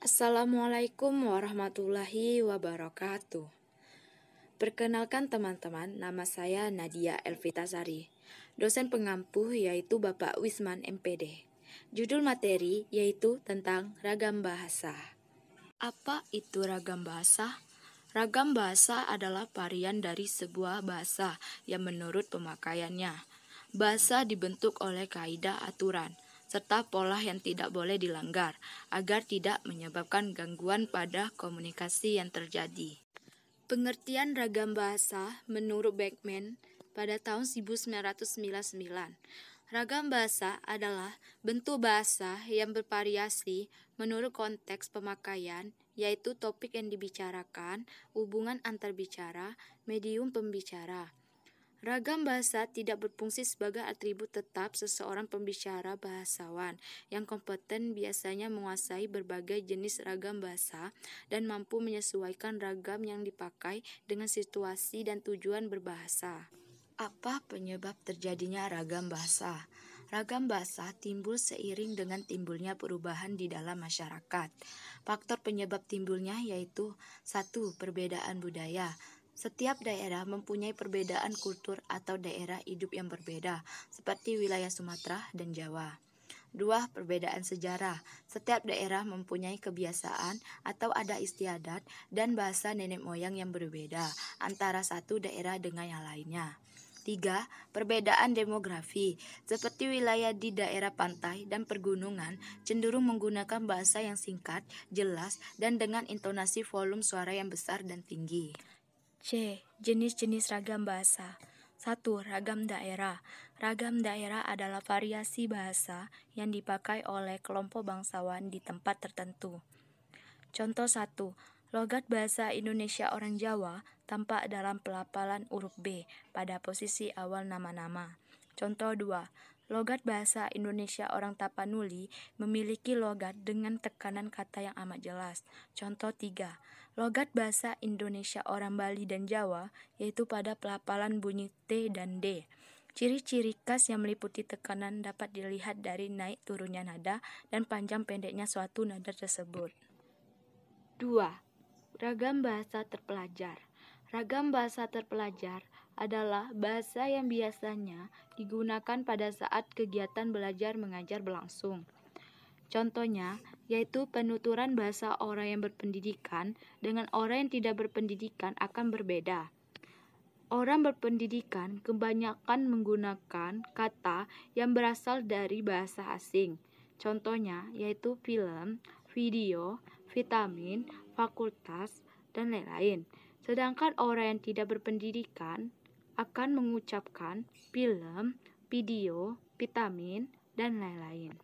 Assalamualaikum warahmatullahi wabarakatuh. Perkenalkan teman-teman, nama saya Nadia Elvitasari, dosen pengampu yaitu Bapak Wisman MPD. Judul materi yaitu tentang ragam bahasa. Apa itu ragam bahasa? Ragam bahasa adalah varian dari sebuah bahasa yang menurut pemakaiannya. Bahasa dibentuk oleh kaidah aturan serta pola yang tidak boleh dilanggar agar tidak menyebabkan gangguan pada komunikasi yang terjadi. Pengertian ragam bahasa menurut Beckman pada tahun 1999. Ragam bahasa adalah bentuk bahasa yang bervariasi menurut konteks pemakaian, yaitu topik yang dibicarakan, hubungan antar bicara, medium pembicara. Ragam bahasa tidak berfungsi sebagai atribut tetap seseorang pembicara bahasawan yang kompeten biasanya menguasai berbagai jenis ragam bahasa dan mampu menyesuaikan ragam yang dipakai dengan situasi dan tujuan berbahasa. Apa penyebab terjadinya ragam bahasa? Ragam bahasa timbul seiring dengan timbulnya perubahan di dalam masyarakat. Faktor penyebab timbulnya yaitu 1. Perbedaan budaya. Setiap daerah mempunyai perbedaan kultur atau daerah hidup yang berbeda, seperti wilayah Sumatera dan Jawa. 2. Perbedaan sejarah. Setiap daerah mempunyai kebiasaan atau adat istiadat dan bahasa nenek moyang yang berbeda antara satu daerah dengan yang lainnya. 3. Perbedaan demografi. Seperti wilayah di daerah pantai dan pergunungan cenderung menggunakan bahasa yang singkat, jelas, dan dengan intonasi volume suara yang besar dan tinggi. C. Jenis-jenis ragam bahasa. 1. Ragam daerah. Ragam daerah adalah variasi bahasa yang dipakai oleh kelompok bangsawan di tempat tertentu. Contoh 1. Logat bahasa Indonesia orang Jawa tampak dalam pelafalan huruf B pada posisi awal nama-nama. Contoh 2. Logat bahasa Indonesia orang Tapanuli memiliki logat dengan tekanan kata yang amat jelas. Contoh 3. Logat bahasa Indonesia orang Bali dan Jawa yaitu pada pelafalan bunyi T dan D. Ciri-ciri khas yang meliputi tekanan dapat dilihat dari naik turunnya nada dan panjang pendeknya suatu nada tersebut. 2. Ragam bahasa terpelajar. Ragam bahasa terpelajar adalah bahasa yang biasanya digunakan pada saat kegiatan belajar mengajar berlangsung. Contohnya, yaitu penuturan bahasa orang yang berpendidikan dengan orang yang tidak berpendidikan akan berbeda. Orang berpendidikan kebanyakan menggunakan kata yang berasal dari bahasa asing. Contohnya, yaitu film, video, vitamin, fakultas, dan lain-lain. Sedangkan orang yang tidak berpendidikan akan mengucapkan film, video, vitamin, dan lain-lain.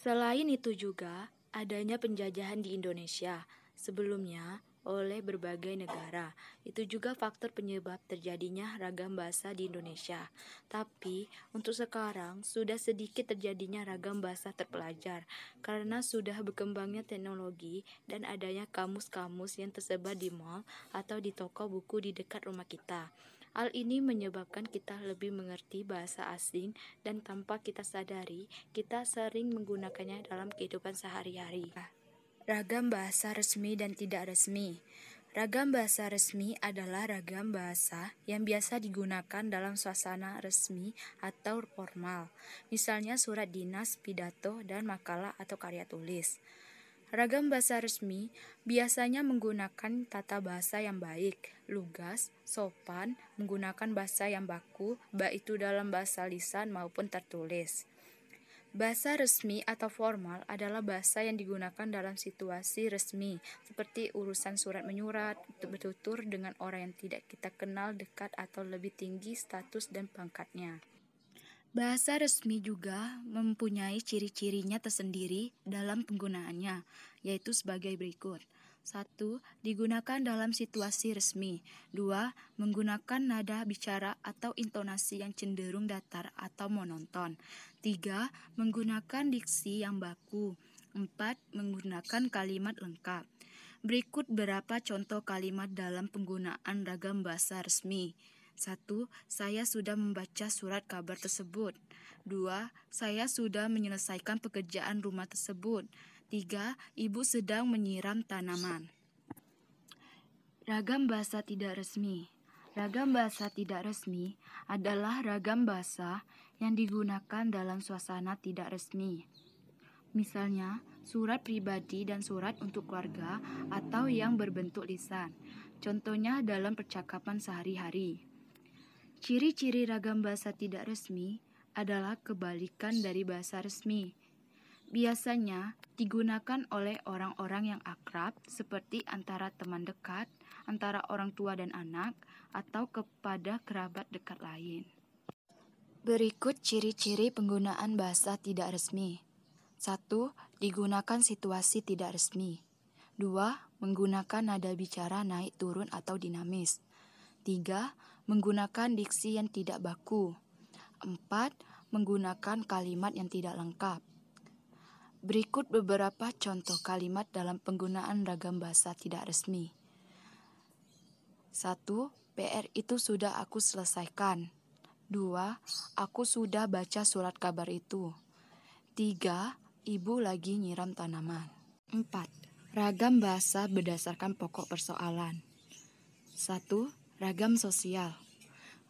Selain itu juga, adanya penjajahan di Indonesia sebelumnya oleh berbagai negara. Itu juga faktor penyebab terjadinya ragam bahasa di Indonesia. Tapi, untuk sekarang sudah sedikit terjadinya ragam bahasa terpelajar karena sudah berkembangnya teknologi dan adanya kamus-kamus yang tersebar di mall atau di toko buku di dekat rumah kita. Hal ini menyebabkan kita lebih mengerti bahasa asing dan tanpa kita sadari, kita sering menggunakannya dalam kehidupan sehari-hari. Ragam bahasa resmi dan tidak resmi. Ragam bahasa resmi adalah ragam bahasa yang biasa digunakan dalam suasana resmi atau formal, misalnya surat dinas, pidato, dan makalah atau karya tulis. Ragam bahasa resmi biasanya menggunakan tata bahasa yang baik, lugas, sopan, menggunakan bahasa yang baku, baik itu dalam bahasa lisan maupun tertulis. Bahasa resmi atau formal adalah bahasa yang digunakan dalam situasi resmi, seperti urusan surat menyurat, bertutur dengan orang yang tidak kita kenal dekat atau lebih tinggi status dan pangkatnya. Bahasa resmi juga mempunyai ciri-cirinya tersendiri dalam penggunaannya, yaitu sebagai berikut. 1. Digunakan dalam situasi resmi. 2. Menggunakan nada bicara atau intonasi yang cenderung datar atau monoton. 3. Menggunakan diksi yang baku. 4. Menggunakan kalimat lengkap. Berikut beberapa contoh kalimat dalam penggunaan ragam bahasa resmi. 1. Saya sudah membaca surat kabar tersebut. 2. Saya sudah menyelesaikan pekerjaan rumah tersebut. 3. Ibu sedang menyiram tanaman. Ragam bahasa tidak resmi. Ragam bahasa tidak resmi adalah ragam bahasa yang digunakan dalam suasana tidak resmi. Misalnya, surat pribadi dan surat untuk keluarga atau yang berbentuk lisan. Contohnya dalam percakapan sehari-hari. Ciri-ciri ragam bahasa tidak resmi adalah kebalikan dari bahasa resmi. Biasanya digunakan oleh orang-orang yang akrab seperti antara teman dekat, antara orang tua dan anak, atau kepada kerabat dekat lain. Berikut ciri-ciri penggunaan bahasa tidak resmi. 1. Digunakan situasi tidak resmi. 2. Menggunakan nada bicara naik turun atau dinamis. 3. Menggunakan diksi yang tidak baku. 4. Menggunakan kalimat yang tidak lengkap. Berikut beberapa contoh kalimat dalam penggunaan ragam bahasa tidak resmi. 1. PR itu sudah aku selesaikan. 2. Aku sudah baca surat kabar itu. 3. Ibu lagi nyiram tanaman. 4. Ragam bahasa berdasarkan pokok persoalan. 1. Ragam sosial.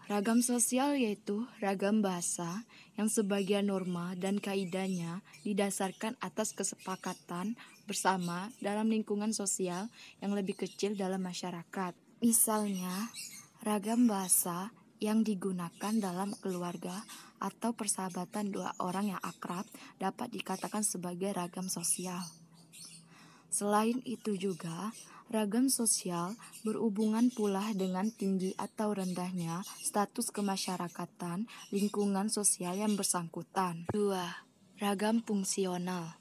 Ragam sosial yaitu ragam bahasa yang sebagian norma dan kaidahnya didasarkan atas kesepakatan bersama dalam lingkungan sosial yang lebih kecil dalam masyarakat. Misalnya, ragam bahasa yang digunakan dalam keluarga atau persahabatan dua orang yang akrab dapat dikatakan sebagai ragam sosial. Selain itu juga, ragam sosial berhubungan pula dengan tinggi atau rendahnya status kemasyarakatan lingkungan sosial yang bersangkutan. 2. Ragam fungsional.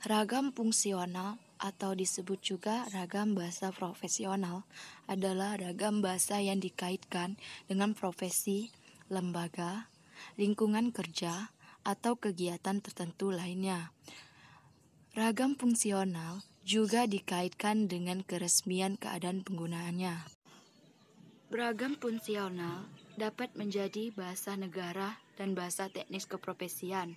Ragam fungsional atau disebut juga ragam bahasa profesional adalah ragam bahasa yang dikaitkan dengan profesi, lembaga, lingkungan kerja, atau kegiatan tertentu lainnya. Ragam fungsional juga dikaitkan dengan keresmian keadaan penggunaannya. Beragam fungsional dapat menjadi bahasa negara dan bahasa teknis keprofesian,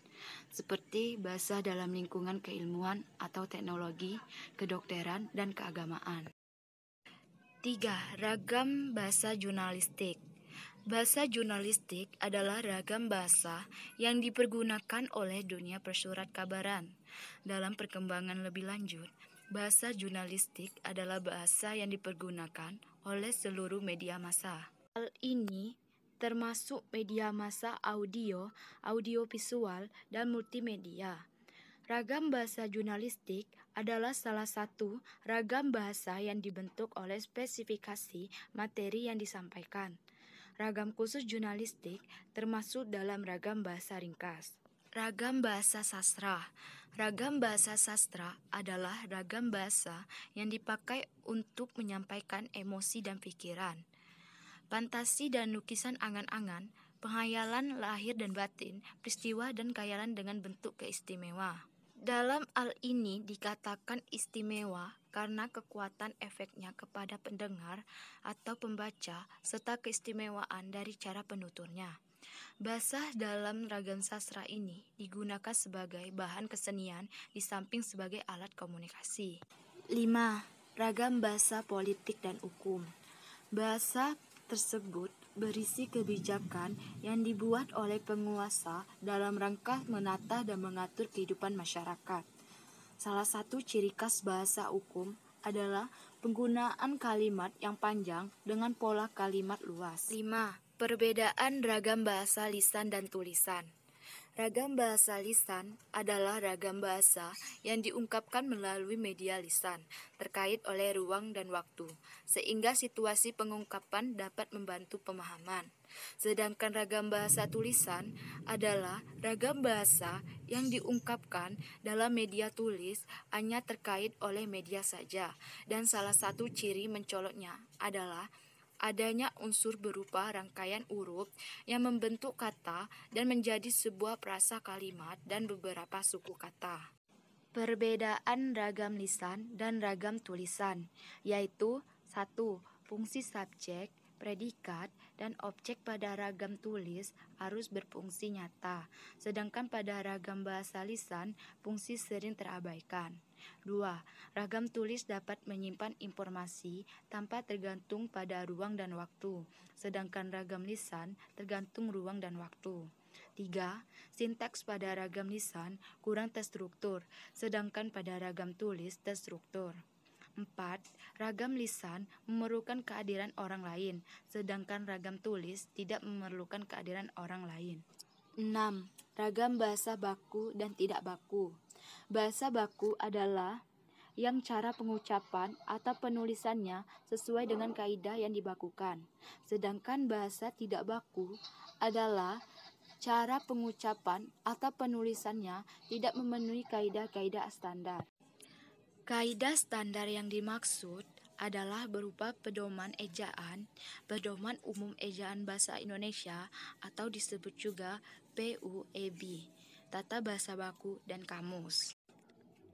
seperti bahasa dalam lingkungan keilmuan atau teknologi, kedokteran, dan keagamaan. 3. Ragam bahasa jurnalistik. Bahasa jurnalistik adalah ragam bahasa yang dipergunakan oleh dunia persurat kabaran. Dalam perkembangan lebih lanjut, bahasa jurnalistik adalah bahasa yang dipergunakan oleh seluruh media massa. Hal ini termasuk media massa audio, audiovisual, dan multimedia. Ragam bahasa jurnalistik adalah salah satu ragam bahasa yang dibentuk oleh spesifikasi materi yang disampaikan. Ragam khusus jurnalistik termasuk dalam ragam bahasa ringkas. Ragam bahasa sastra. Ragam bahasa sastra adalah ragam bahasa yang dipakai untuk menyampaikan emosi dan pikiran. Fantasi dan lukisan angan-angan, penghayalan lahir dan batin, peristiwa dan khayalan dengan bentuk keistimewa. Dalam hal ini dikatakan istimewa karena kekuatan efeknya kepada pendengar atau pembaca serta keistimewaan dari cara penuturnya. Bahasa dalam ragam sastra ini digunakan sebagai bahan kesenian di samping sebagai alat komunikasi. 5. Ragam bahasa politik dan hukum. Bahasa tersebut berisi kebijakan yang dibuat oleh penguasa dalam rangka menata dan mengatur kehidupan masyarakat. Salah satu ciri khas bahasa hukum adalah penggunaan kalimat yang panjang dengan pola kalimat luas. 5. Perbedaan ragam bahasa lisan dan tulisan. Ragam bahasa lisan adalah ragam bahasa yang diungkapkan melalui media lisan, terkait oleh ruang dan waktu, sehingga situasi pengungkapan dapat membantu pemahaman. Sedangkan ragam bahasa tulisan adalah ragam bahasa yang diungkapkan dalam media tulis hanya terkait oleh media saja, dan salah satu ciri mencoloknya adalah adanya unsur berupa rangkaian huruf yang membentuk kata dan menjadi sebuah frasa kalimat dan beberapa suku kata. Perbedaan ragam lisan dan ragam tulisan, yaitu 1. Fungsi subjek, predikat, dan objek pada ragam tulis harus berfungsi nyata, sedangkan pada ragam bahasa lisan, fungsi sering terabaikan. 2. Ragam tulis dapat menyimpan informasi tanpa tergantung pada ruang dan waktu, sedangkan ragam lisan tergantung ruang dan waktu. 3. Sintaks pada ragam lisan kurang terstruktur, sedangkan pada ragam tulis terstruktur. 4. Ragam lisan memerlukan kehadiran orang lain, sedangkan ragam tulis tidak memerlukan kehadiran orang lain. 6. Ragam bahasa baku dan tidak baku. Bahasa baku adalah yang cara pengucapan atau penulisannya sesuai dengan kaidah yang dibakukan. Sedangkan bahasa tidak baku adalah cara pengucapan atau penulisannya tidak memenuhi kaidah-kaidah standar. Kaidah standar yang dimaksud adalah berupa pedoman ejaan, pedoman umum ejaan bahasa Indonesia atau disebut juga PUEB, tata bahasa baku dan kamus.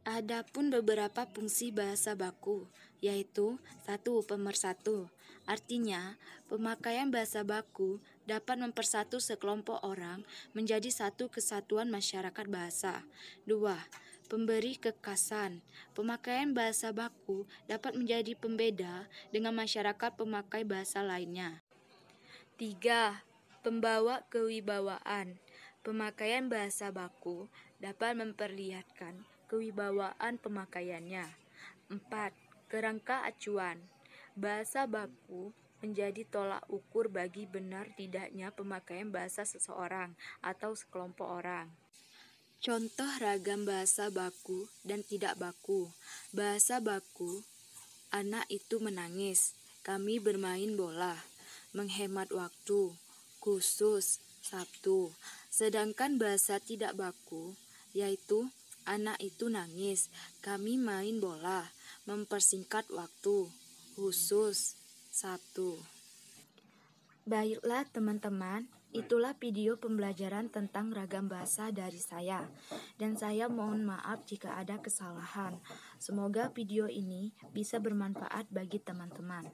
Adapun beberapa fungsi bahasa baku, yaitu 1. Pemersatu. Artinya, pemakaian bahasa baku dapat mempersatu sekelompok orang menjadi satu kesatuan masyarakat bahasa. 2. Pemberi kekasan. Pemakaian bahasa baku dapat menjadi pembeda dengan masyarakat pemakai bahasa lainnya. 3. Pembawa kewibawaan. Pemakaian bahasa baku dapat memperlihatkan kewibawaan pemakaiannya. 4. Kerangka acuan. Bahasa baku menjadi tolak ukur bagi benar tidaknya pemakaian bahasa seseorang atau sekelompok orang. Contoh ragam bahasa baku dan tidak baku. Bahasa baku, anak itu menangis, kami bermain bola, menghemat waktu, khusus, Sabtu. Sedangkan bahasa tidak baku, yaitu anak itu nangis, kami main bola, mempersingkat waktu, khusus, Sabtu. Baiklah teman-teman, itulah video pembelajaran tentang ragam bahasa dari saya. Dan saya mohon maaf jika ada kesalahan. Semoga video ini bisa bermanfaat bagi teman-teman.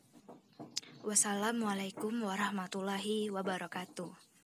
Wassalamualaikum warahmatullahi wabarakatuh.